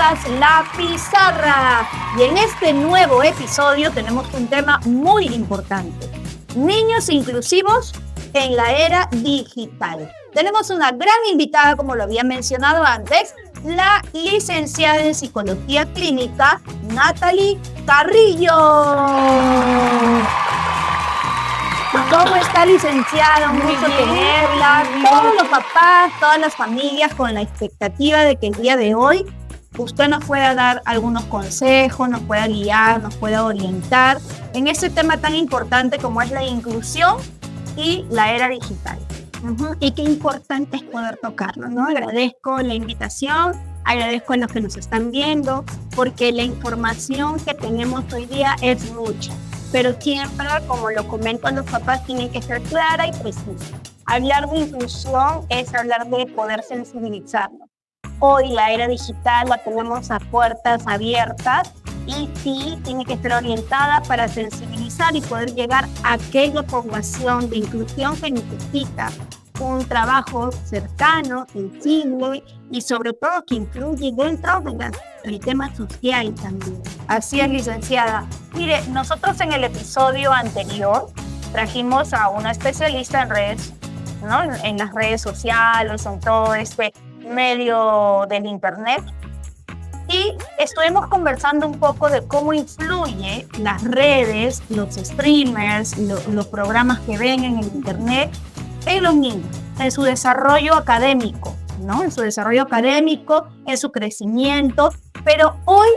escuchas La Pizarra y en este nuevo episodio tenemos un tema muy importante: niños inclusivos en la era digital. Tenemos una gran invitada, como lo había mencionado antes, la licenciada en Psicología Clínica, Natalie Carrillo. ¿Cómo está, licenciada? Un gusto tenerla. Todos los papás, todas las familias con la expectativa de que el día de hoy usted nos pueda dar algunos consejos, nos pueda guiar, nos pueda orientar en este tema tan importante como es la inclusión y la era digital. Y qué importante es poder tocarlo, ¿no? Agradezco la invitación, agradezco a los que nos están viendo, porque la información que tenemos hoy día es mucha. Pero siempre, como lo comentan los papás, tienen que ser clara y precisa. Hablar de inclusión es hablar de poder sensibilizarnos. Hoy la era digital la tenemos a puertas abiertas y sí tiene que ser orientada para sensibilizar y poder llegar a aquella población de inclusión que necesita un trabajo cercano, sensible y sobre todo que influye dentro del tema social también. Así es, licenciada. Mire, nosotros en el episodio anterior trajimos a una especialista en redes, ¿no? En las redes sociales, en todo este medio del internet. Y estuvimos conversando un poco de cómo influye las redes, los streamers, los programas que ven en el internet en los niños, en su desarrollo académico, ¿no? En su desarrollo académico, en su crecimiento. Pero hoy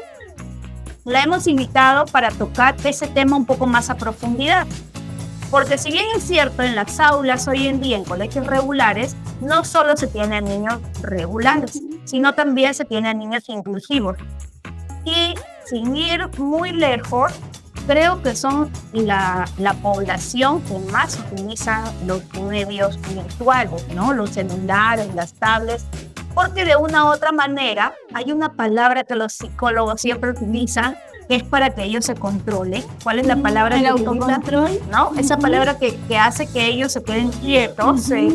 la hemos invitado para tocar ese tema un poco más a profundidad. Porque si bien es cierto, en las aulas hoy en día, en colegios regulares, no solo se tienen niños regulares, sino también se tienen niños inclusivos. Y sin ir muy lejos, creo que son la población que más utiliza los medios virtuales, ¿no? Los celulares, las tablets, porque de una u otra manera hay una palabra que los psicólogos siempre utilizan, que es para que ellos se controlen. ¿Cuál es la palabra? El autocontrol, ¿no? Esa palabra que hace que ellos se queden quietos, se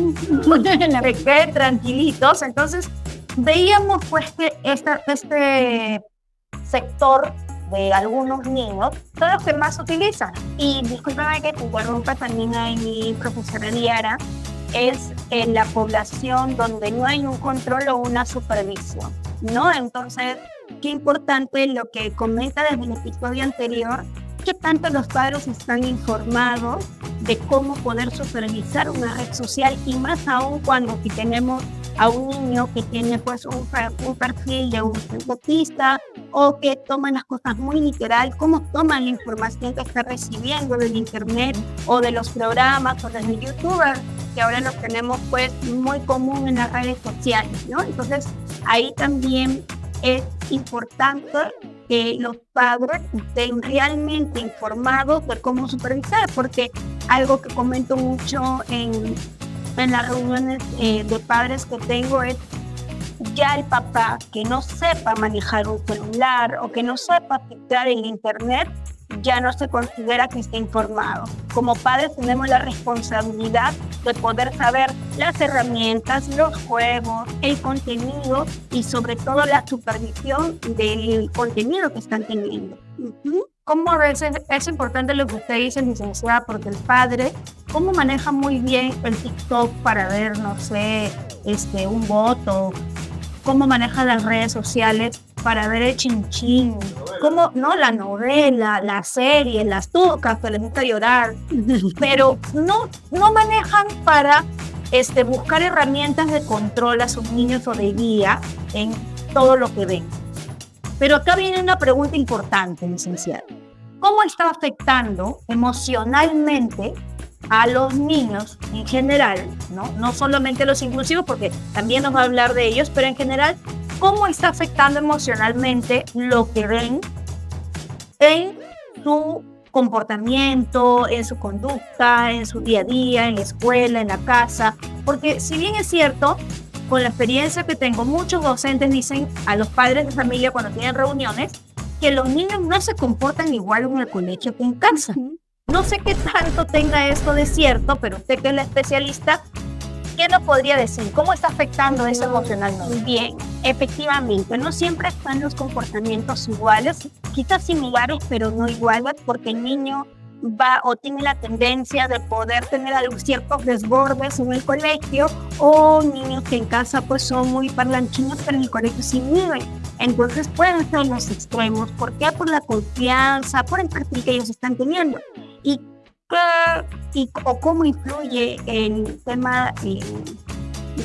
queden tranquilitos. Entonces, veíamos pues que este sector de algunos niños son los que más utilizan. Y discúlpame que te interrumpa, también hay mi profesora Diara, es en la población donde no hay un control o una supervisión, ¿no? Entonces, qué importante lo que comenta desde el episodio anterior, que tanto los padres están informados de cómo poder supervisar una red social, y más aún cuando si tenemos a un niño que tiene pues un perfil de un autista o que toma las cosas muy literal, cómo toman la información que está recibiendo del internet o de los programas o desde youtubers, que ahora los tenemos pues muy común en las redes sociales, ¿no? Entonces ahí también es importante que los padres estén realmente informados de cómo supervisar, porque algo que comento mucho en las reuniones de padres que tengo es ya el papá que no sepa manejar un celular o que no sepa filtrar el internet, ya no se considera que esté informado. Como padres tenemos la responsabilidad de poder saber las herramientas, los juegos, el contenido y sobre todo la supervisión del contenido que están teniendo. ¿Cómo a veces es importante lo que usted dice, licenciada? Porque el padre, ¿cómo maneja muy bien el TikTok para ver, no sé, un voto? ¿Cómo maneja las redes sociales para ver el chinchín? ¿Cómo, no? La novela, la serie, las tucas que les gusta llorar. Pero no manejan para buscar herramientas de control a sus niños o de guía en todo lo que ven. Pero acá viene una pregunta importante, licenciada. ¿Cómo está afectando emocionalmente a los niños en general, no solamente a los inclusivos, porque también nos va a hablar de ellos, pero en general, cómo está afectando emocionalmente lo que ven en su comportamiento, en su conducta, en su día a día, en la escuela, en la casa? Porque si bien es cierto, con la experiencia que tengo, muchos docentes dicen a los padres de familia cuando tienen reuniones que los niños no se comportan igual en el colegio que en casa. No sé qué tanto tenga esto de cierto, pero usted que es la especialista, ¿qué nos podría decir? ¿Cómo está afectando eso emocionalmente? Bien, Efectivamente, no siempre están los comportamientos iguales, quizás similares, pero no iguales, porque el niño va o tiene la tendencia de poder tener ciertos desbordes en el colegio, o niños que en casa pues son muy parlanchinos, pero en el colegio sí viven. Entonces pueden ser los extremos. ¿Por qué? Por la confianza, por el perfil que ellos están teniendo. O cómo influye el tema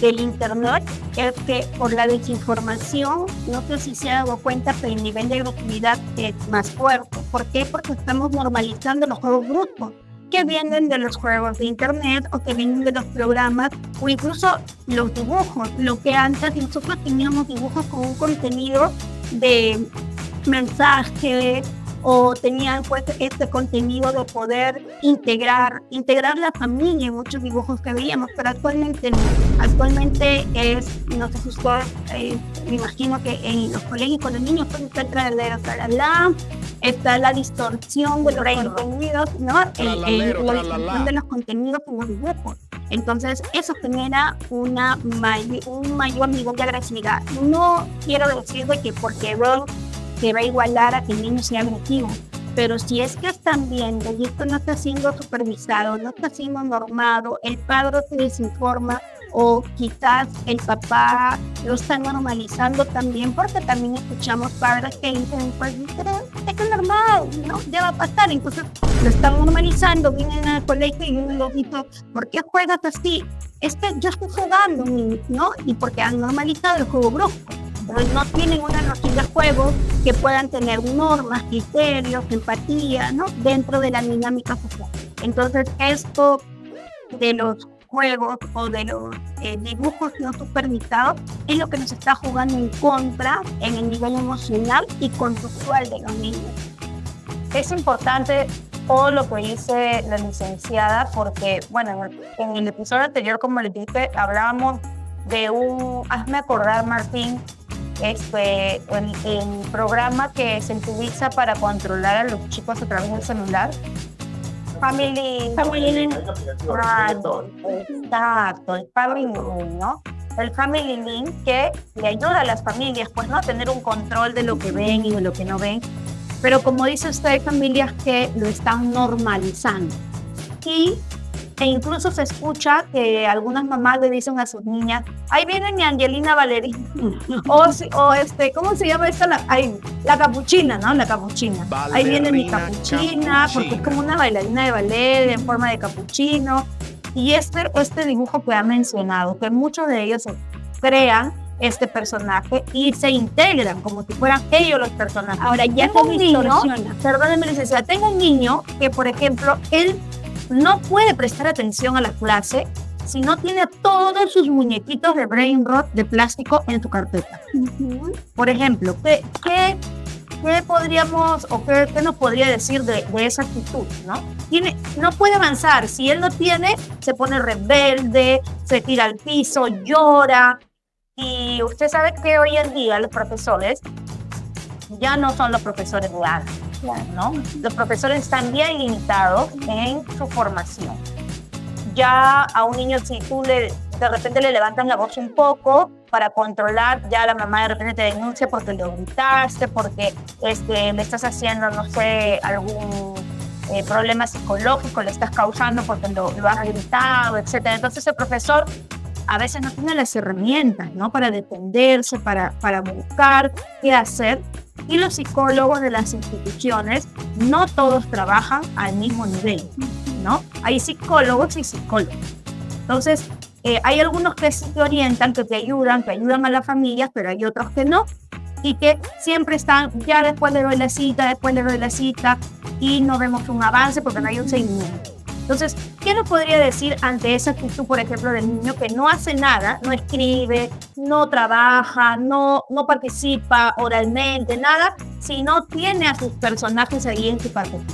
del internet, es que por la desinformación, no sé si se ha dado cuenta, pero el nivel de agresividad es más fuerte. ¿Por qué? Porque estamos normalizando los juegos bruscos que vienen de los juegos de internet, o que vienen de los programas, o incluso los dibujos. Lo que antes nosotros teníamos dibujos con un contenido de mensajes, o tenían pues este contenido de poder integrar la familia en muchos dibujos que veíamos, pero actualmente no. Actualmente no sé si ustedes, me imagino que en los colegios con los niños pues está la distorsión de los contenidos, ¿no? La distorsión de los contenidos en los dibujos. Entonces eso genera un mayor nivel de agresividad. No quiero decir de que porque se va a igualar a que el niño sea agresivo, pero si es que están viendo y esto no está siendo supervisado, no está siendo normado, el padre se desinforma, o quizás el papá lo está normalizando también, porque también escuchamos padres que dicen, pues es normal, ¿no? Ya va a pasar. Entonces lo están normalizando, vienen al colegio y uno les dice, ¿por qué juegas así? Es que yo estoy jugando, ¿no? Y porque han normalizado el juego brusco. No tienen una noción de juego que puedan tener normas, criterios, empatía, ¿no? Dentro de la dinámica social. Entonces, esto de los juegos o de los dibujos no supervisados es lo que nos está jugando en contra en el nivel emocional y conductual de los niños. Es importante todo lo que dice la licenciada, porque, bueno, en el episodio anterior, como les dije, hablábamos de hazme acordar, Martín, el programa que se utiliza para controlar a los chicos a través del celular. Family Link. Exacto, el Family Link, ¿no? El Family Link que le ayuda a las familias, pues, ¿no? A tener un control de lo que ven y de lo que no ven. Pero como dice usted, hay familias que lo están normalizando. E incluso se escucha que algunas mamás le dicen a sus niñas, ahí viene mi Angelina Ballerina. ¿Cómo se llama esta? La capuchina, ¿no? La capuchina. Ahí viene mi capuchina, porque es como una bailarina de ballet en forma de capuchino. Y este dibujo que ha mencionado, que muchos de ellos crean este personaje y se integran como si fueran ellos los personajes. Ahora ya tengo un niño, perdónenme, licenciada, tengo un niño que, por ejemplo, él no puede prestar atención a la clase si no tiene todos sus muñequitos de brain rot de plástico en su carpeta. Uh-huh. Por ejemplo, ¿qué podríamos o qué nos podría decir de esa actitud, ¿no? No puede avanzar. Si él no tiene, se pone rebelde, se tira al piso, llora. Y usted sabe que hoy en día los profesores ya no son los profesores de antes, ¿no? Los profesores están bien limitados en su formación. Ya a un niño, si tú de repente le levantas la voz un poco para controlar, ya la mamá de repente te denuncia porque le gritaste, porque le estás haciendo, no sé, algún problema psicológico, le estás causando porque lo has gritado, etc. Entonces el profesor a veces no tiene las herramientas, ¿no? Para defenderse, para buscar qué hacer. Y los psicólogos de las instituciones, no todos trabajan al mismo nivel, ¿no? Hay psicólogos y psicólogos. Entonces, hay algunos que sí te orientan, que ayudan a las familias, pero hay otros que no. Y que siempre están, ya después le doy la cita, y no vemos un avance porque no hay un seguimiento. Entonces, ¿qué nos podría decir ante esa actitud, por ejemplo, del niño que no hace nada, no escribe, no trabaja, no participa oralmente, nada, si no tiene a sus personajes ahí en su carpeta?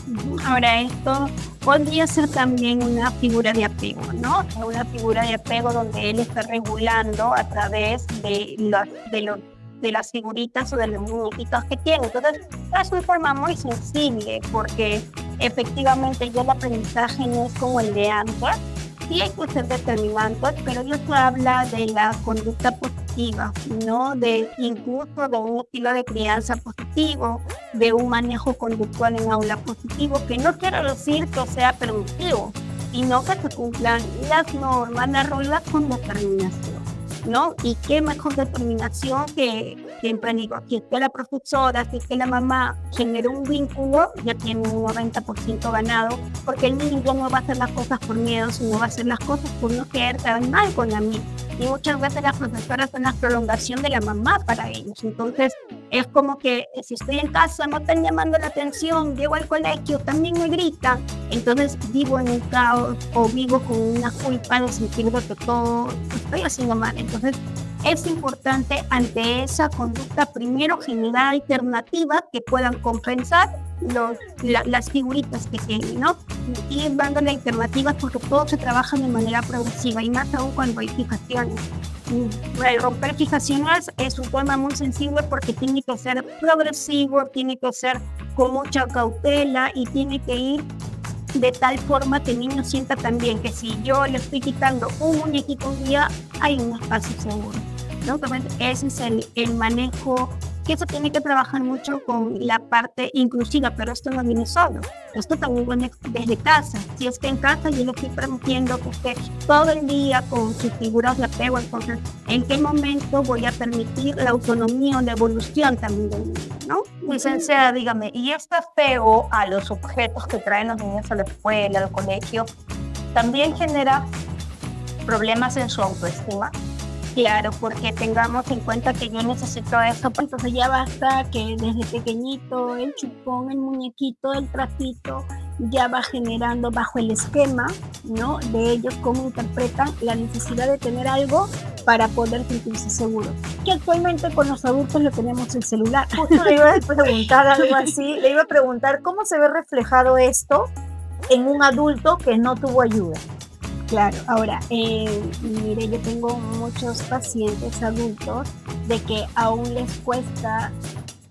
Ahora, esto podría ser también una figura de apego, ¿no? Una figura de apego donde él está regulando a través de las figuritas o de los muñequitos que tiene. Entonces, es una forma muy sensible, porque efectivamente ya el aprendizaje no es como el de antes. Sí hay que ser determinantes, pero esto habla de la conducta positiva positiva, ¿no? De incluso de un estilo de crianza positivo, de un manejo conductual en aula positivo, que no quiero decir que sea permisivo, sino que se cumplan las normas, las reglas con determinación, ¿no? Y qué mejor determinación que siempre digo, si es que la profesora, si es que la mamá genera un vínculo, ya tiene un 90% ganado, porque el niño no va a hacer las cosas por miedo, sino va a hacer las cosas por no quedar mal con la misma. Y muchas veces las profesoras son la prolongación de la mamá para ellos. Entonces, es como que si estoy en casa, no están llamando la atención, llego al colegio, también me gritan. Entonces, vivo en un caos o vivo con una culpa de sentir que todo lo estoy haciendo mal. Entonces, es importante ante esa conducta primero generar alternativas que puedan compensar las figuritas que tienen, ¿no? Y dándole alternativas porque todo se trabaja de manera progresiva y más aún cuando hay fijaciones. Romper fijaciones es un tema muy sensible porque tiene que ser progresivo, tiene que ser con mucha cautela y tiene que ir de tal forma que el niño sienta también que si yo le estoy quitando un muñequito un día, hay un espacio seguro, ¿no? Entonces, ese es el manejo, que eso tiene que trabajar mucho con la parte inclusiva, pero esto no viene solo, esto también viene desde casa. Si es que en casa yo le estoy permitiendo que esté todo el día con sus figuras de apego, entonces, ¿en qué momento voy a permitir la autonomía o la evolución también del niño, ¿no? Licenciada, dígame, ¿y este apego a los objetos que traen los niños a la escuela, al colegio, también genera problemas en su autoestima? Claro, porque tengamos en cuenta que yo necesito eso, pues entonces ya basta que desde pequeñito el chupón, el muñequito, el trapito, ya va generando bajo el esquema, ¿no? De ellos cómo interpretan la necesidad de tener algo para poder sentirse seguros. Que actualmente con los adultos lo tenemos el celular. Justo le iba a preguntar algo así, le iba a preguntar cómo se ve reflejado esto en un adulto que no tuvo ayuda. Claro, ahora, mire, yo tengo muchos pacientes adultos de que aún les cuesta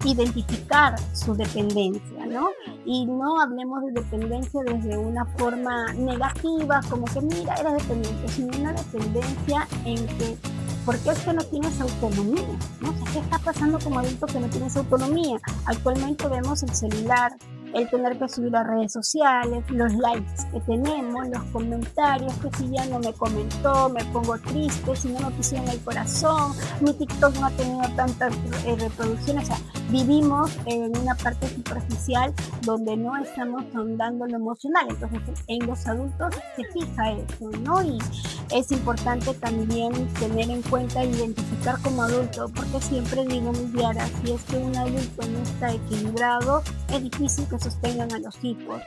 identificar su dependencia, ¿no? Y no hablemos de dependencia desde una forma negativa, como que mira, eres dependiente, sino una dependencia en que, ¿por qué es que no tienes autonomía? ¿No? O sea, ¿qué está pasando como adulto que no tienes autonomía? Actualmente vemos el celular, el tener que subir a redes sociales, los likes que tenemos, los comentarios, que si ya no me comentó, me pongo triste, si no me pusieron el corazón, mi TikTok no ha tenido tantas reproducciones, o sea, vivimos en una parte superficial donde no estamos ahondando lo emocional, entonces en los adultos se fija eso, ¿no? Y es importante también tener en cuenta e identificar como adulto, porque siempre digo, mi Diara, si es que un adulto no está equilibrado, es difícil que sostengan a los hijos.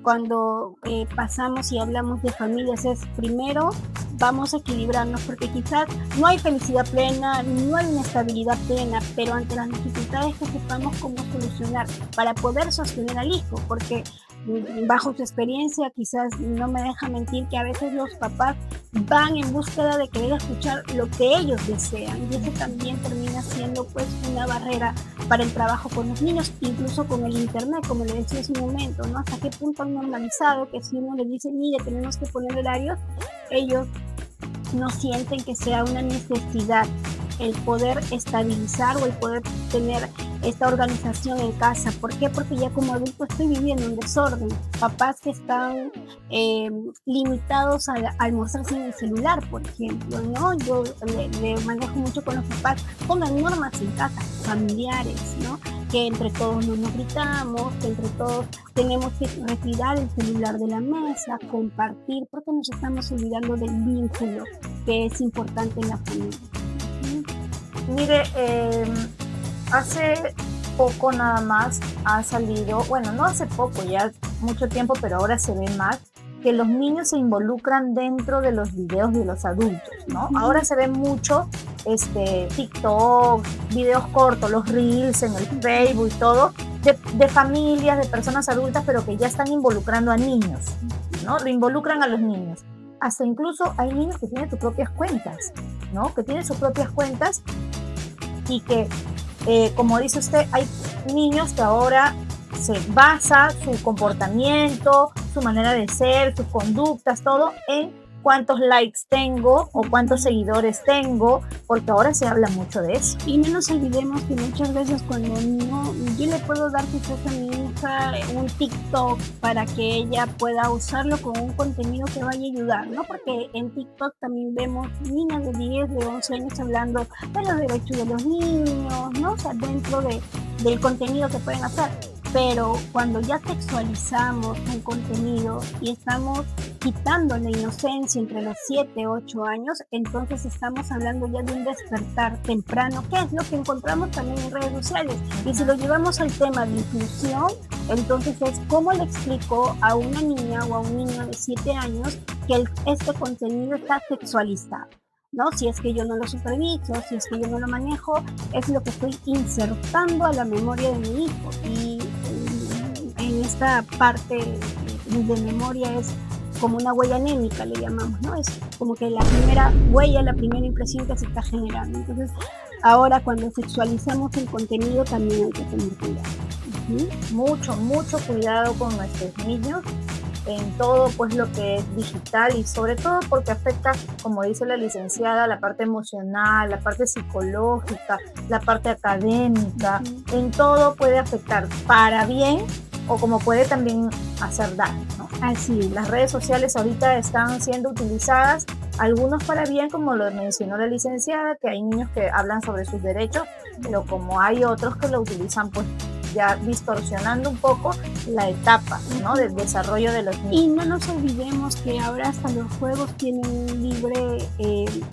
Cuando pasamos y hablamos de familias es primero vamos a equilibrarnos porque quizás no hay felicidad plena, no hay una estabilidad plena, pero ante las dificultades que sepamos cómo solucionar para poder sostener al hijo, porque bajo su experiencia quizás no me deja mentir que a veces los papás van en búsqueda de querer escuchar lo que ellos desean y eso también termina siendo pues una barrera para el trabajo con los niños, incluso con el internet, como le decía hace un momento, ¿no? Hasta qué punto han normalizado que si uno les dice, mire, tenemos que poner horarios, ellos no sienten que sea una necesidad el poder estabilizar o el poder tener esta organización en casa. ¿Por qué? Porque ya como adulto estoy viviendo un desorden. Papás que están limitados a almorzarse en el celular, por ejemplo, ¿no? Yo le manejo mucho con los papás, pongan normas en casa, familiares, ¿no? Que entre todos no nos gritamos, que entre todos tenemos que retirar el celular de la mesa, compartir, porque nos estamos olvidando del vínculo que es importante en la familia. Mire, hace poco nada más ha salido, bueno, no hace poco, ya mucho tiempo, pero ahora se ve más, que los niños se involucran dentro de los videos de los adultos, ¿no? Ahora se ve mucho TikTok, videos cortos, los Reels en el Facebook y todo, de familias, de personas adultas, pero que ya están involucrando a niños, ¿no? Lo involucran a los niños. Hasta incluso hay niños que tienen sus propias cuentas, ¿no? Que tienen sus propias cuentas y que, como dice usted, hay niños que ahora se basa su comportamiento, su manera de ser, sus conductas, todo en cuántos likes tengo o cuántos seguidores tengo, porque ahora se habla mucho de eso. Y no nos olvidemos que muchas veces cuando no, yo le puedo dar quizás a mi hija un TikTok para que ella pueda usarlo con un contenido que vaya a ayudar, ¿no? Porque en TikTok también vemos niñas de 10, de 11 años hablando de los derechos de los niños, ¿no? O sea, dentro del contenido que pueden hacer. Pero cuando ya sexualizamos un contenido y estamos quitando la inocencia entre los 7, 8 años, entonces estamos hablando ya de un despertar temprano, que es lo que encontramos también en redes sociales. Y si lo llevamos al tema de inclusión, entonces es cómo le explico a una niña o a un niño de 7 años que este contenido está sexualizado, ¿no? Si es que yo no lo superviso, si es que yo no lo manejo, es lo que estoy insertando a la memoria de mi hijo. Y en esta parte de memoria es como una huella anémica, le llamamos, ¿no? Es como que la primera huella, la primera impresión que se está generando. Entonces, ahora cuando sexualizamos el contenido también hay que tener cuidado. Mucho cuidado con nuestros niños en todo pues lo que es digital, y sobre todo porque afecta, como dice la licenciada, la parte emocional, la parte psicológica, la parte académica. En todo puede afectar para bien o como puede también hacer daño, ¿no? Así es. Las redes sociales ahorita están siendo utilizadas, algunos para bien, como lo mencionó la licenciada, que hay niños que hablan sobre sus derechos, pero como hay otros que lo utilizan pues ya distorsionando un poco la etapa, ¿no?, del desarrollo de los niños. Y no nos olvidemos que ahora hasta los juegos tienen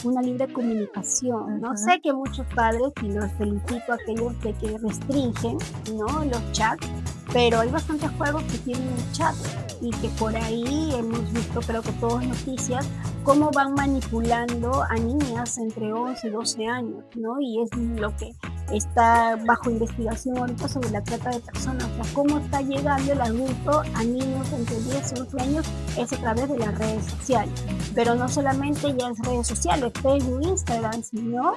una libre comunicación, ¿no? Sé que muchos padres, y los felicito a aquellos de que restringen, ¿no?, los chats, pero hay bastantes juegos que tienen un chat y que por ahí hemos visto, creo que todas noticias, cómo van manipulando a niñas entre 11 y 12 años, ¿no? Y es lo que está bajo investigación ahorita sobre la trata de personas, o sea, cómo está llegando el adulto a niños entre 10 y 11 años es a través de las redes sociales. Pero no solamente ya en redes sociales, Facebook, Instagram, sino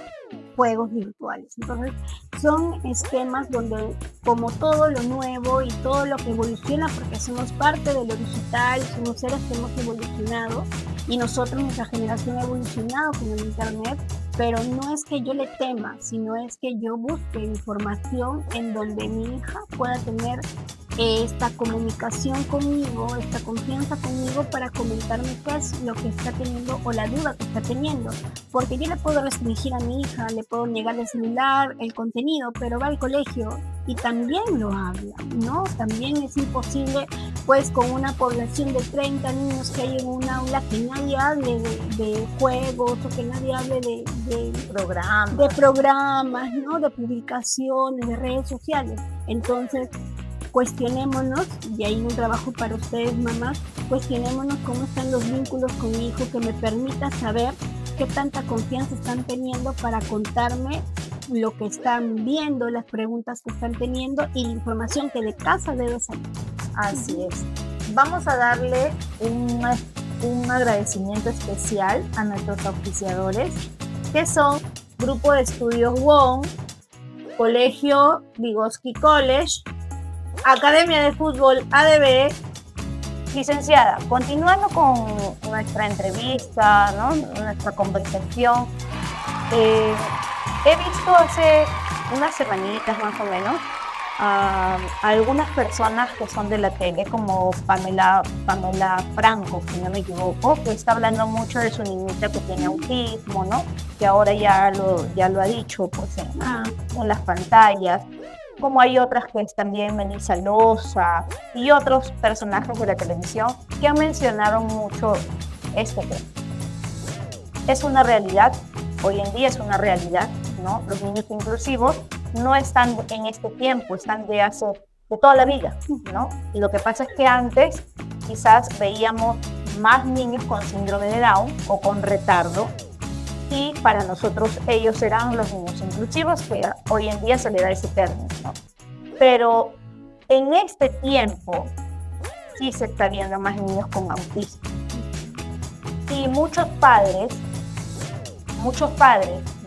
juegos virtuales. Entonces, son esquemas donde, como todo lo nuevo y todo lo que evoluciona, porque somos parte de lo digital, somos seres que hemos evolucionado, y nosotros, nuestra generación, ha evolucionado con el internet, pero no es que yo le tema, sino es que yo busque información en donde mi hija pueda tener esta comunicación conmigo, esta confianza conmigo para comentarme qué es lo que está teniendo o la duda que está teniendo. Porque yo le puedo restringir a mi hija, le puedo negar el celular, el contenido, pero va al colegio y también lo habla, ¿no? También es imposible, pues, con una población de 30 niños que hay en un aula, que nadie hable de juegos o que nadie hable de programas, ¿no? De publicaciones, de redes sociales. Entonces, cuestionémonos, y hay un trabajo para ustedes, mamás, cuestionémonos cómo están los vínculos con mi hijo, que me permita saber qué tanta confianza están teniendo para contarme lo que están viendo, las preguntas que están teniendo y la información que de casa debe salir. Así es. Vamos a darle un agradecimiento especial a nuestros auspiciadores, que son Grupo de Estudios WON, Colegio Vygotsky College, Academia de Fútbol ADB. Licenciada, continuando con nuestra entrevista, ¿no?, nuestra conversación, he visto hace unas semanitas más o menos a algunas personas que son de la tele, como Pamela Franco, si no me equivoco, que está hablando mucho de su niñita que tiene autismo, ¿no?, que ahora ya lo ha dicho pues en las pantallas. Como hay otras que es también Melissa Loza y otros personajes de la televisión que han mencionado mucho este tema. Es una realidad, hoy en día es una realidad, ¿no? Los niños inclusivos no están en este tiempo, están de toda la vida, ¿no? Y lo que pasa es que antes quizás veíamos más niños con síndrome de Down o con retardo, y para nosotros ellos eran los niños inclusivos, que hoy en día se le da ese término, ¿no? Pero en este tiempo sí se está viendo más niños con autismo. Y muchos padres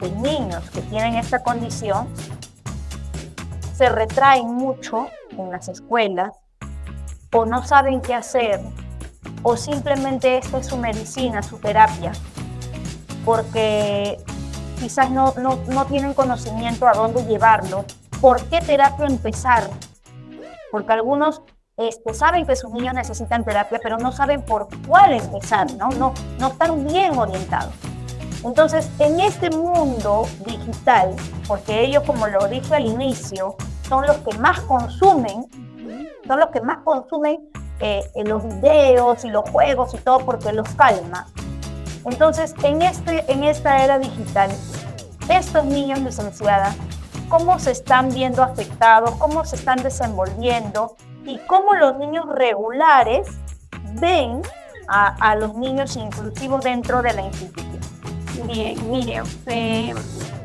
de niños que tienen esta condición se retraen mucho en las escuelas o no saben qué hacer o simplemente esta es su medicina, su terapia, porque quizás no tienen conocimiento a dónde llevarlo. ¿Por qué terapia empezar? Porque algunos saben que sus niños necesitan terapia, pero no saben por cuál empezar, ¿no? No están bien orientados. Entonces, en este mundo digital, porque ellos, como lo dije al inicio, son los que más consumen los videos y los juegos y todo, porque los calma. Entonces, en esta era digital, estos niños, licenciada, ¿cómo se están viendo afectados? ¿Cómo se están desenvolviendo? Y cómo los niños regulares ven a los niños inclusivos dentro de la institución. Bien, mire,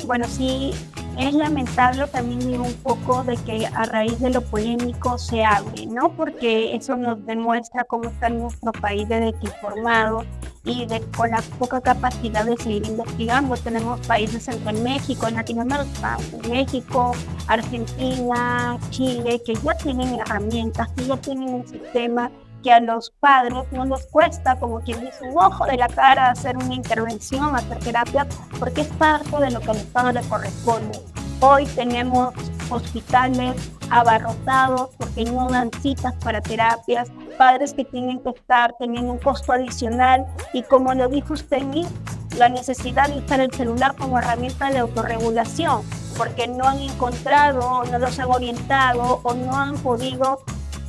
bueno, sí, es lamentable también digo, un poco de que a raíz de lo polémico se hable, ¿no? Porque eso nos demuestra cómo está nuestro país de desinformado y con la poca capacidad de seguir investigando. Tenemos países entre México, Latinoamérica, México, Argentina, Chile, que ya tienen herramientas, que ya tienen un sistema que a los padres no les cuesta, como quien dice, un ojo de la cara hacer una intervención, hacer terapia, porque es parte de lo que al Estado le corresponde. Hoy tenemos hospitales abarrotados porque no dan citas para terapias, padres que tienen que estar teniendo un costo adicional y como lo dijo usted mismo, la necesidad de usar el celular como herramienta de autorregulación, porque no han encontrado, no los han orientado o no han podido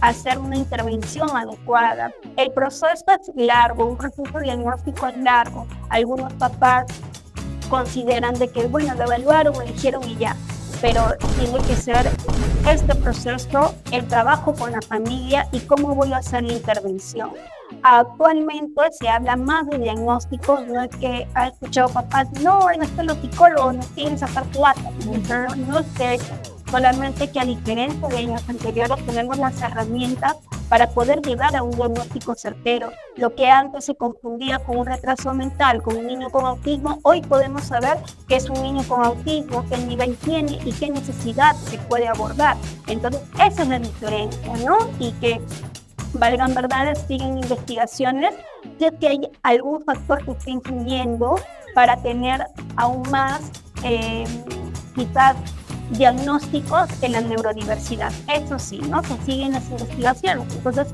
hacer una intervención adecuada. El proceso es largo, un proceso diagnóstico es largo. Algunos papás consideran de que, bueno, lo evaluaron, lo dijeron y ya, pero tiene que ser este proceso, el trabajo con la familia y cómo voy a hacer la intervención. Actualmente se habla más de diagnósticos, no es que ha escuchado papás, no es que los psicólogos no quieren sacar plata, no es eso. Solamente que a diferencia de años anteriores tenemos las herramientas para poder llegar a un diagnóstico certero. Lo que antes se confundía con un retraso mental, con un niño con autismo, hoy podemos saber que es un niño con autismo, qué nivel tiene y qué necesidad se puede abordar. Entonces, esa es la diferencia, ¿no? Y que, valgan verdades, siguen investigaciones de que hay algún factor que esté influyendo para tener aún más, quizás, diagnósticos en la neurodiversidad. Eso sí, ¿no? Se siguen las investigaciones. Entonces,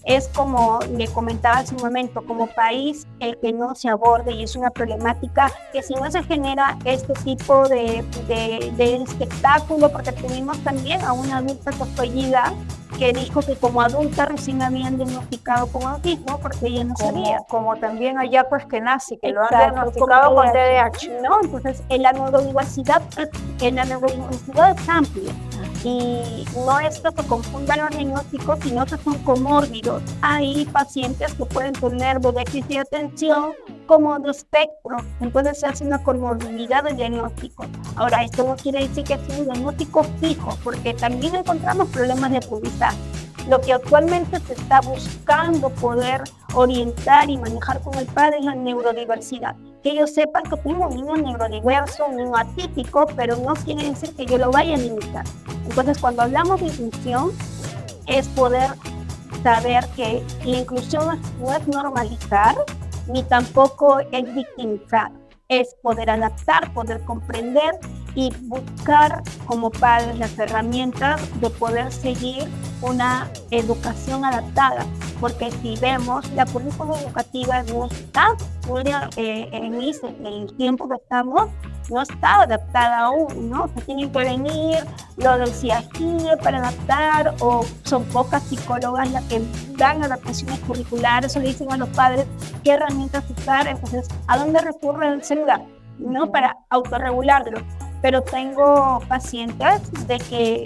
es como le comentaba hace un momento, como país, el que no se aborde y es una problemática que si no se genera este tipo de espectáculo, porque tuvimos también a una adulta acollida que dijo que como adulta recién habían diagnosticado con autismo porque ella no sabía. Como también allá pues que nace, que lo han Exacto, diagnosticado con TDAH. ¿no? Entonces, en la neurodiversidad es amplia y no es que se confundan los diagnósticos, sino que son comórbidos. Hay pacientes que pueden tener déficit de atención como de espectro, entonces se hace una comorbilidad de diagnóstico. Ahora, esto no quiere decir que sea un diagnóstico fijo, porque también encontramos problemas de aprendizaje. Lo que actualmente se está buscando poder orientar y manejar con el padre es la neurodiversidad. Que ellos sepan que tengo un niño neurodiverso, un niño atípico, pero no quiere decir que yo lo vaya a limitar. Entonces, cuando hablamos de inclusión, es poder saber que la inclusión no es normalizar, ni tampoco es victimizar. Es poder adaptar, poder comprender y buscar como padres las herramientas de poder seguir una educación adaptada, porque si vemos la currícula educativa no está, en el tiempo que estamos, no está adaptada aún, ¿no? Se tienen que venir lo del CIAGIE para adaptar, o son pocas psicólogas las que dan adaptaciones curriculares o le dicen a los padres qué herramientas usar, entonces, ¿a dónde recurre el celular? ¿No? Para autorregularlo. Pero tengo pacientes de que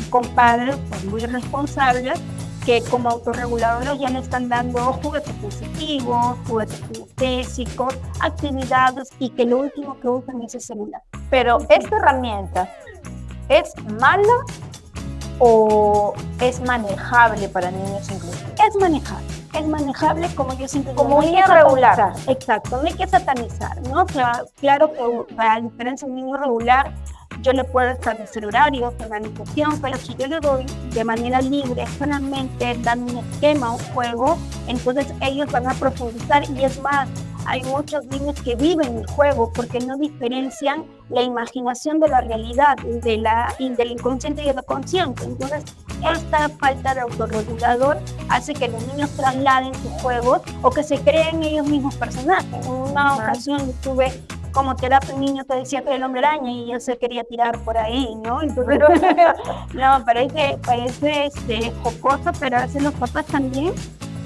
con padres pues, muy responsables que como autorreguladores ya le están dando juguetes positivos, juguetes kinestésicos, actividades y que lo último que usan es el celular. Pero esta herramienta ¿es mala o es manejable para niños inclusivos? Es manejable como yo siempre como digo, un niño regular. Exacto, no hay que satanizar, ¿no? Claro que a diferencia de un niño regular, yo le puedo establecer horarios, organización, pero si yo le doy de manera libre, solamente dando un esquema, un juego, entonces ellos van a profundizar. Y es más, hay muchos niños que viven el juego porque no diferencian la imaginación de la realidad, del inconsciente y de lo consciente. Entonces, esta falta de autorregulador hace que los niños trasladen sus juegos o que se creen ellos mismos personajes. En una ocasión estuve como terapia, un niño te decía que era el hombre araña y él se quería tirar por ahí, ¿no? Entonces, no, parece jocoso, pero a veces los papás también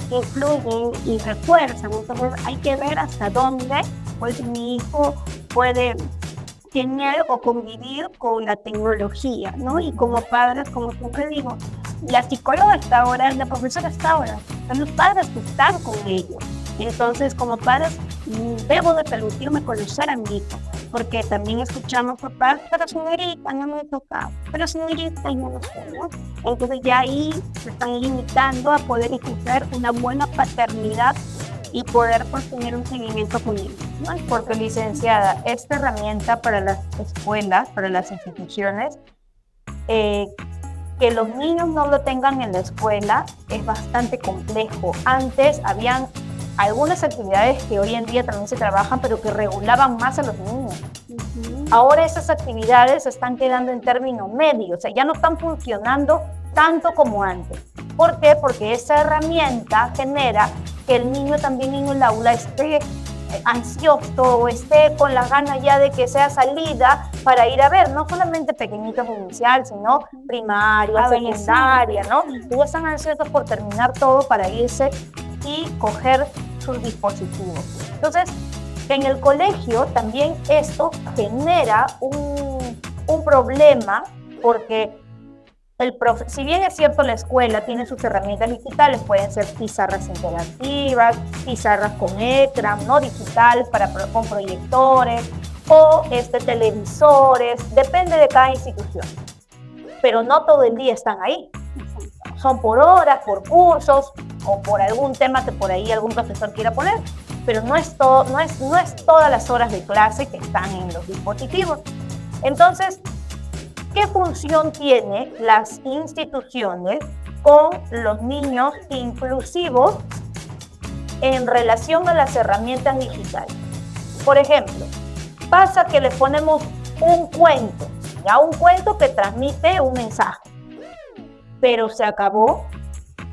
influyen y refuerzan. Entonces hay que ver hasta dónde pues mi hijo puede tener o convivir con la tecnología, ¿no? Y como padres, como siempre digo, la psicóloga está ahora, la profesora está ahora, son los padres que están con ellos. Entonces, como padres, debo de permitirme conocer a mi hijo, porque también escuchamos, papá, pero señorita, no me toca, pero señorita, yo no sé, ¿no? Entonces ya ahí se están limitando a poder ejercer una buena paternidad y poder pues, tener un seguimiento con ellos, ¿no? Porque, licenciada, esta herramienta para las escuelas, para las instituciones, que los niños no lo tengan en la escuela es bastante complejo. Antes habían algunas actividades que hoy en día también se trabajan, pero que regulaban más a los niños. Ahora esas actividades están quedando en término medio, o sea, ya no están funcionando tanto como antes. ¿Por qué? Porque esa herramienta genera que el niño también en el aula esté ansioso o esté con la gana ya de que sea salida para ir a ver, no solamente pequeñitos inicial, sino primaria, secundaria, ¿no? Todos están ansiosos por terminar todo para irse y coger sus dispositivos. Entonces, en el colegio también esto genera un problema porque si bien es cierto la escuela tiene sus herramientas digitales, pueden ser pizarras interactivas, pizarras con ecran, ¿no? Digitales con proyectores o televisores, depende de cada institución. Pero no todo el día están ahí. Son por horas, por cursos o por algún tema que por ahí algún profesor quiera poner, pero no es todas las horas de clase que están en los dispositivos. Entonces, ¿qué función tienen las instituciones con los niños inclusivos en relación a las herramientas digitales? Por ejemplo, pasa que le ponemos un cuento, ya un cuento que transmite un mensaje, pero se acabó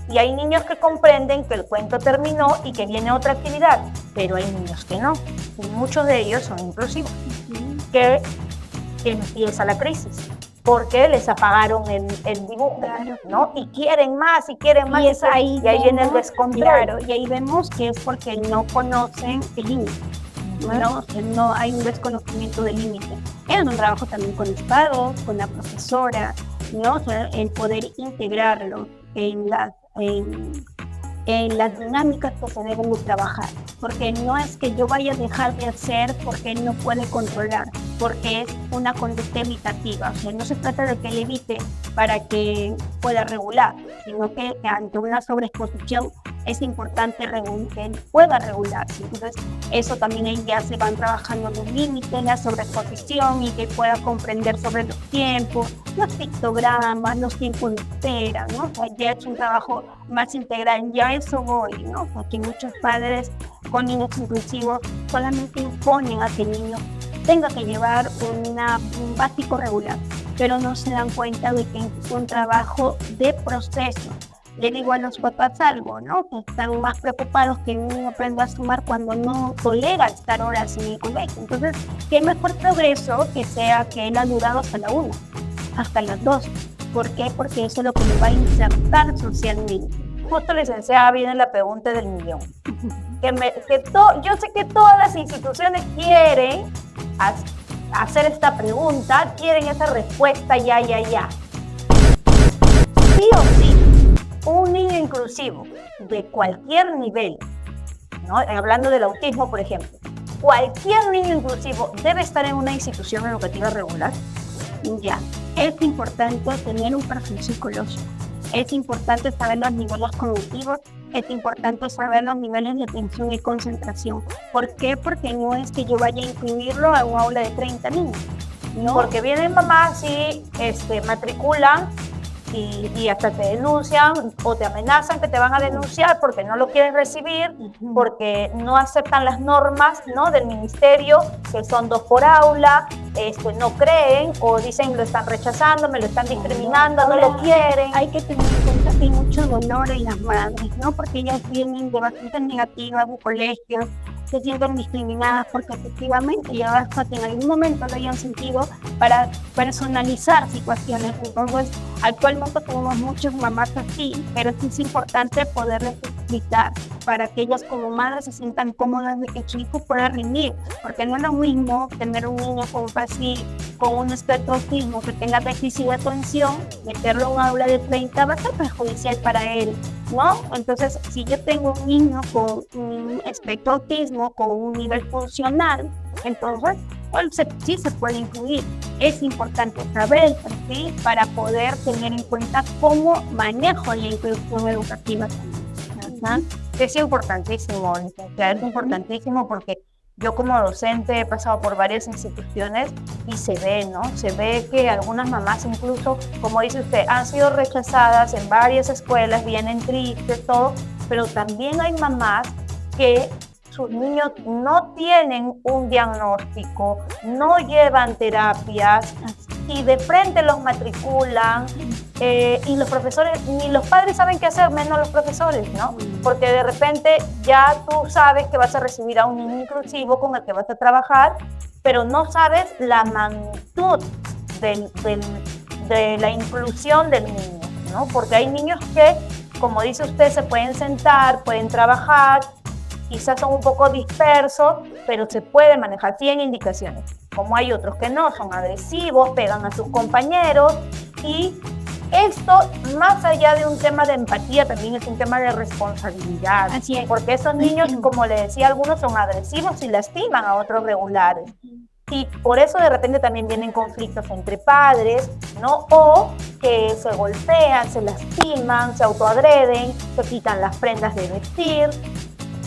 y hay niños que comprenden que el cuento terminó y que viene otra actividad, pero hay niños que no, y muchos de ellos son inclusivos, que empieza la crisis porque les apagaron el dibujo, ¿no? Y quieren más, y ahí viene el descontrol. Claro, y ahí vemos que es porque no conocen el límite, no hay un desconocimiento del límite. Es un trabajo también con los padres, con la profesora, ¿no? O sea, el poder integrarlo en las dinámicas que se deben de trabajar, porque no es que yo vaya a dejar de hacer porque él no puede controlar, porque es una conducta evitativa, o sea, no se trata de que él evite para que pueda regular, sino que ante una sobreexposición es importante que él pueda regularse. Entonces, eso también ahí ya se van trabajando los límites, la sobreexposición y que pueda comprender sobre los tiempos, los pictogramas, los tiempos de espera, ¿no? O sea, ya es un trabajo más integral, ya eso voy, ¿no? Porque muchos padres con niños inclusivos solamente imponen a que el niño tenga que llevar un básico regular, pero no se dan cuenta de que es un trabajo de proceso. Le digo a los papás algo, ¿no? Que están más preocupados que el niño aprenda a sumar cuando no tolera estar horas en el colegio. Entonces, qué mejor progreso que sea que él ha durado hasta la 1, hasta las 2. ¿Por qué? Porque eso es lo que le va a insertar socialmente. Justo, licenciada, viene la pregunta del millón. Yo sé que todas las instituciones quieren hacer esta pregunta, quieren esa respuesta ya. Sí o sí, un niño inclusivo de cualquier nivel, ¿no? Hablando del autismo, por ejemplo, cualquier niño inclusivo debe estar en una institución educativa regular. Ya, es importante tener un perfil psicológico, es importante saber los niveles cognitivos, es importante saber los niveles de atención y concentración. ¿Por qué? Porque no es que yo vaya a incluirlo a un aula de 30 niños. ¿no? Porque vienen mamás y matriculan y hasta te denuncian o te amenazan que te van a denunciar porque no lo quieren recibir, porque no aceptan las normas, ¿no?, del ministerio, que son 2 por aula, no creen o dicen lo están rechazando, me lo están discriminando, no lo quieren. Hay que tener en cuenta que hay mucho dolor en las madres, ¿no? Porque ellas vienen de bastante negativas de colegios, se sienten discriminadas porque efectivamente ya hasta que en algún momento lo hayan sentido para personalizar situaciones. Entonces, actualmente tenemos muchas mamás así, pero sí es importante poderles explicar para que ellas como madres se sientan cómodas de que su hijo pueda rendir, porque no es lo mismo tener un niño con un espectro autismo que tenga déficit de atención, meterlo en un aula de 30 va a ser perjudicial para él, ¿no? Entonces, si yo tengo un niño con un espectro autismo, con un nivel funcional, entonces sí se puede incluir. Es importante saber, ¿sí?, para poder tener en cuenta cómo manejo la inclusión educativa. Es importantísimo, es importantísimo porque yo como docente he pasado por varias instituciones y se ve, ¿no? Se ve que algunas mamás incluso, como dice usted, han sido rechazadas en varias escuelas, vienen tristes, todo, pero también hay mamás que sus niños no tienen un diagnóstico, no llevan terapias y de frente los matriculan y los profesores, ni los padres saben qué hacer, menos los profesores, ¿no? Porque de repente ya tú sabes que vas a recibir a un niño inclusivo con el que vas a trabajar, pero no sabes la magnitud de la inclusión del niño, ¿no? Porque hay niños que, como dice usted, se pueden sentar, pueden trabajar, quizás son un poco dispersos, pero se puede manejar, tienen indicaciones. Como hay otros que no, son agresivos, pegan a sus compañeros y esto, más allá de un tema de empatía, también es un tema de responsabilidad. Así es. Porque esos niños, como le decía, algunos son agresivos y lastiman a otros regulares. Y por eso de repente también vienen conflictos entre padres, ¿no? O que se golpean, se lastiman, se autoagreden, se quitan las prendas de vestir.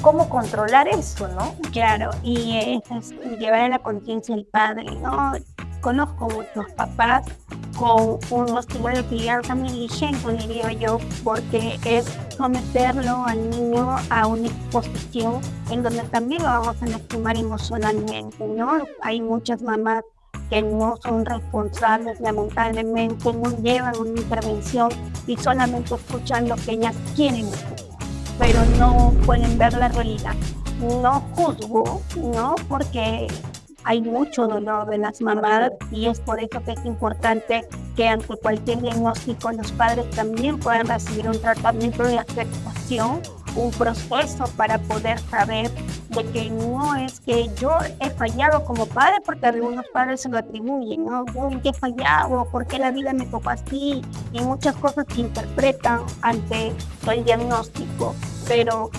¿Cómo controlar eso, no? Claro, y es llevar a la conciencia del padre, ¿no? Conozco muchos papás con un estilo de crianza muy diligente, diría yo, porque es someterlo al niño a una exposición en donde también lo vamos a lastimar emocionalmente, ¿no? Hay muchas mamás que no son responsables, lamentablemente, no llevan una intervención y solamente escuchan lo que ellas quieren escuchar, pero no pueden ver la realidad. No juzgo, ¿no? Porque hay mucho dolor de las mamás y es por eso que es importante que ante cualquier diagnóstico los padres también puedan recibir un tratamiento de aceptación, un proceso para poder saber de que no es que yo he fallado como padre, porque algunos padres se lo atribuyen, ¿no? ¿En qué he fallado? ¿Por qué la vida me tocó así? Y muchas cosas se interpretan ante el diagnóstico, pero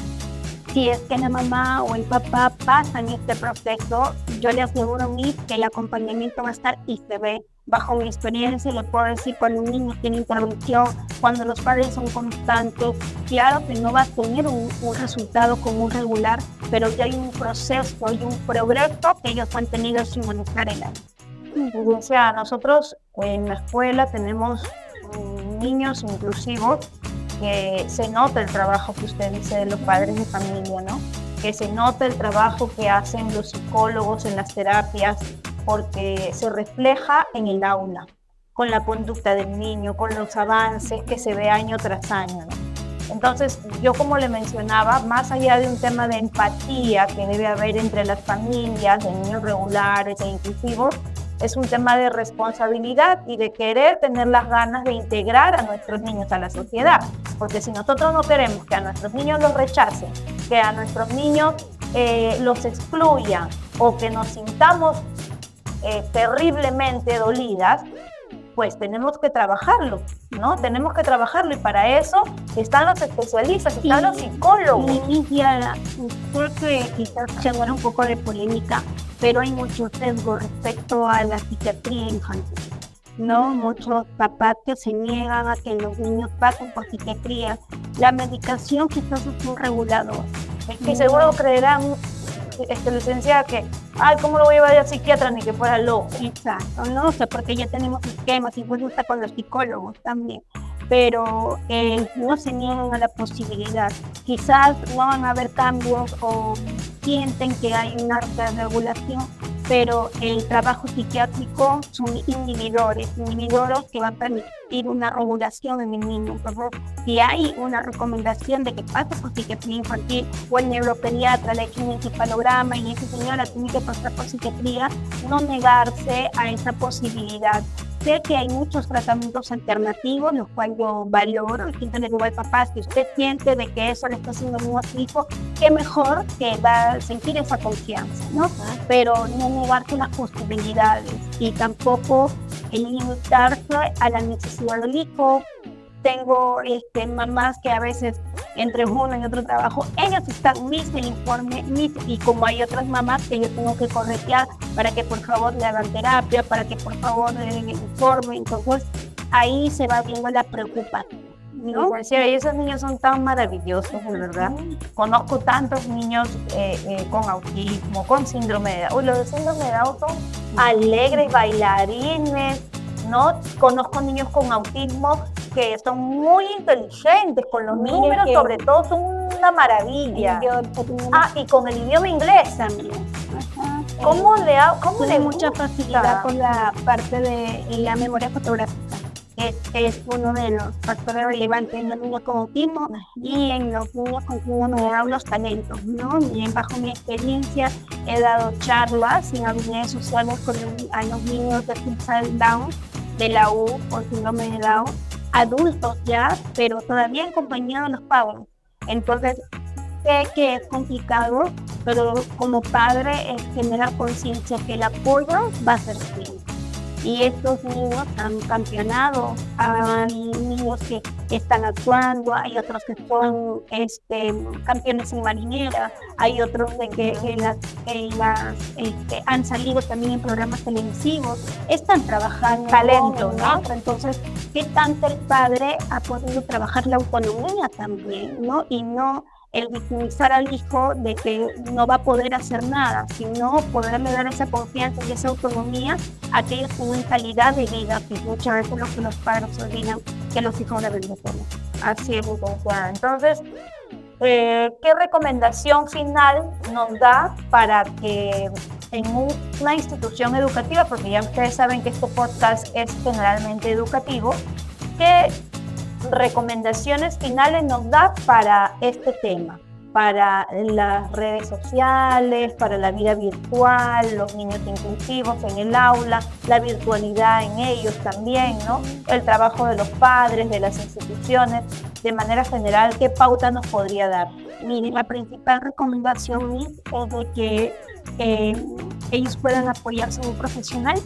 si es que la mamá o el papá pasan este proceso, yo le aseguro a mí que el acompañamiento va a estar y se ve. Bajo mi experiencia, le puedo decir cuando un niño tiene intervención, cuando los padres son constantes, claro que no va a tener un resultado como un regular, pero ya hay un proceso y un progreso que ellos han tenido sin manejar el año. O sea, nosotros en la escuela tenemos niños inclusivos que se nota el trabajo que usted dice de los padres de familia, ¿no? Que se nota el trabajo que hacen los psicólogos en las terapias, porque se refleja en el aula, con la conducta del niño, con los avances que se ve año tras año, ¿no? Entonces, yo como le mencionaba, más allá de un tema de empatía que debe haber entre las familias, de niños regulares e inclusivos, es un tema de responsabilidad y de querer tener las ganas de integrar a nuestros niños a la sociedad. Porque si nosotros no queremos que a nuestros niños los rechacen, que a nuestros niños los excluyan o que nos sintamos terriblemente dolidas, pues tenemos que trabajarlo, ¿no? Tenemos que trabajarlo y para eso están los especialistas, están los psicólogos. Inicia, creo que quizás se haga un poco de polémica, pero hay mucho sesgo respecto a la psiquiatría infantil, ¿no? Muchos papás que se niegan a que los niños pasen por psiquiatría. La medicación quizás es un regulador. Es que seguro creerán, licenciada, que ay, ¿cómo lo voy a llevar al psiquiatra? Ni que fuera loco. Exacto, ¿no? O sea, porque ya tenemos esquemas, incluso está con los psicólogos también, pero no se niegan a la posibilidad. Quizás no van a haber cambios o sienten que hay una regulación, pero el trabajo psiquiátrico son inhibidores que van a permitir una regulación en el niño. Entonces, si hay una recomendación de que pase por psiquiatría infantil o el neuropediatra le eche un encefalograma y esa señora tiene que pasar por psiquiatría, no negarse a esa posibilidad. Sé que hay muchos tratamientos alternativos, los cuales yo valoro, y siempre le digo al papá, si usted siente de que eso le está haciendo bien a su hijo, qué mejor que va a sentir esa confianza, ¿no? Pero no negarse las posibilidades y tampoco limitarse a la necesidad del hijo. Tengo mamás que a veces entre uno y otro trabajo, ellas están viste el informe, y como hay otras mamás que yo tengo que corretear para que por favor le hagan terapia, para que por favor le den el informe, entonces ahí se va viendo la preocupación, ¿no? Pues sí, y esos niños son tan maravillosos, de verdad. Conozco tantos niños con autismo, con síndrome de Down. Los de síndrome de Down son alegres, bailarines, ¿no? Conozco niños con autismo que son muy inteligentes, con los números sobre todo son una maravilla. Y con el idioma inglés también. ¿Cómo le mucha facilidad con la parte de la memoria fotográfica? Es uno de los factores relevantes en los niños con autismo y en los niños con síndrome de Down, los talentos, ¿no? Y bajo mi experiencia he dado charlas en habilidades sociales a los niños de síndrome de Down, de la U o síndrome de Down, adultos ya, pero todavía acompañados de los padres. Entonces, sé que es complicado, pero como padre es generar conciencia que el apoyo va a ser siempre. Y estos niños han campeonado, hay niños que están actuando, hay otros que son campeones en marinera, hay otros de que han salido también en programas televisivos, están trabajando talento, ¿no? Entonces, ¿qué tanto el padre ha podido trabajar la autonomía también, ¿no? Y no el victimizar al hijo de que no va a poder hacer nada, sino poderle dar esa confianza y esa autonomía a aquellos con una calidad de vida, que muchas veces lo que los padres olvidan que los hijos deben de tener. Así es, licenciada. Entonces, ¿qué recomendación final nos da para que en una institución educativa, porque ya ustedes saben que este podcast es generalmente educativo, qué recomendaciones finales nos da para este tema, para las redes sociales, para la vida virtual, los niños inclusivos en el aula, la virtualidad en ellos también, ¿no? El trabajo de los padres, de las instituciones, de manera general, ¿qué pauta nos podría dar? Mire, la principal recomendación es de que ellos puedan apoyarse en un profesional,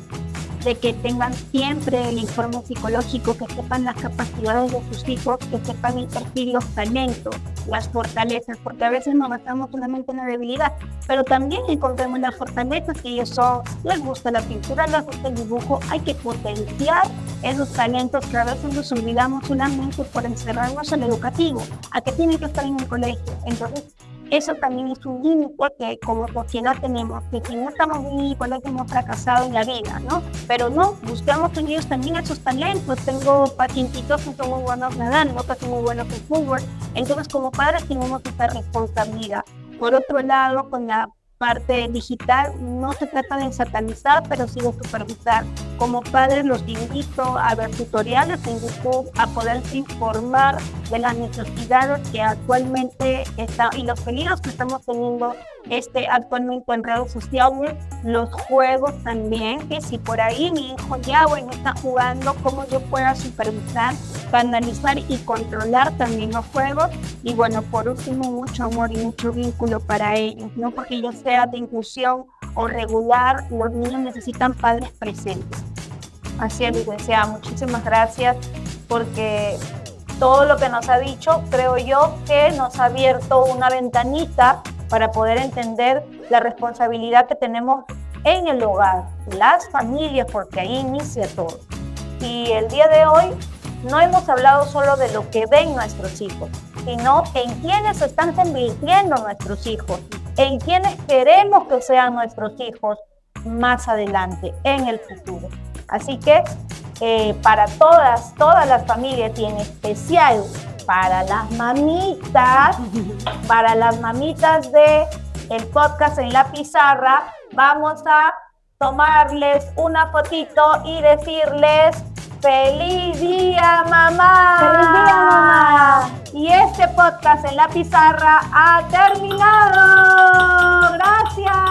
de que tengan siempre el informe psicológico, que sepan las capacidades de sus hijos, que sepan el perfil, los talentos, las fortalezas, porque a veces nos basamos solamente en la debilidad, pero también encontramos las fortalezas, que ellos son, les gusta la pintura, les gusta el dibujo, hay que potenciar esos talentos que a veces nos olvidamos solamente por encerrarnos en lo educativo, a que tienen que estar en el colegio. Entonces, eso también es un límite que como sociedad tenemos, que si no estamos en el colegio hemos fracasado en la vida, ¿no? Pero no, buscamos en ellos también esos talentos. Tengo pacientitos que son muy buenos nadando, que son muy buenos en fútbol. Entonces, como padres tenemos esta responsabilidad. Por otro lado, con la parte digital, no se trata de satanizar, pero sí de supervisar. Como padres los invito a ver tutoriales en YouTube, a poderse informar de las necesidades que actualmente están y los peligros que estamos teniendo actualmente en redes sociales, los juegos también, que si por ahí mi hijo ya está jugando, cómo yo pueda supervisar, canalizar y controlar también los juegos. Y bueno, por último, mucho amor y mucho vínculo para ellos, no porque yo sea de inclusión o regular, los niños necesitan padres presentes. Así es, licenciada, muchísimas gracias, porque todo lo que nos ha dicho, creo yo que nos ha abierto una ventanita para poder entender la responsabilidad que tenemos en el hogar, las familias, porque ahí inicia todo. Y el día de hoy no hemos hablado solo de lo que ven nuestros hijos, sino en quiénes se están convirtiendo nuestros hijos, en quienes queremos que sean nuestros hijos más adelante, en el futuro. Así que para todas las familias y en especial para las mamitas de el podcast en la pizarra, vamos a tomarles una fotito y decirles ¡Feliz día, mamá! ¡Feliz día, mamá! Y este podcast en la pizarra ha terminado. ¡Gracias!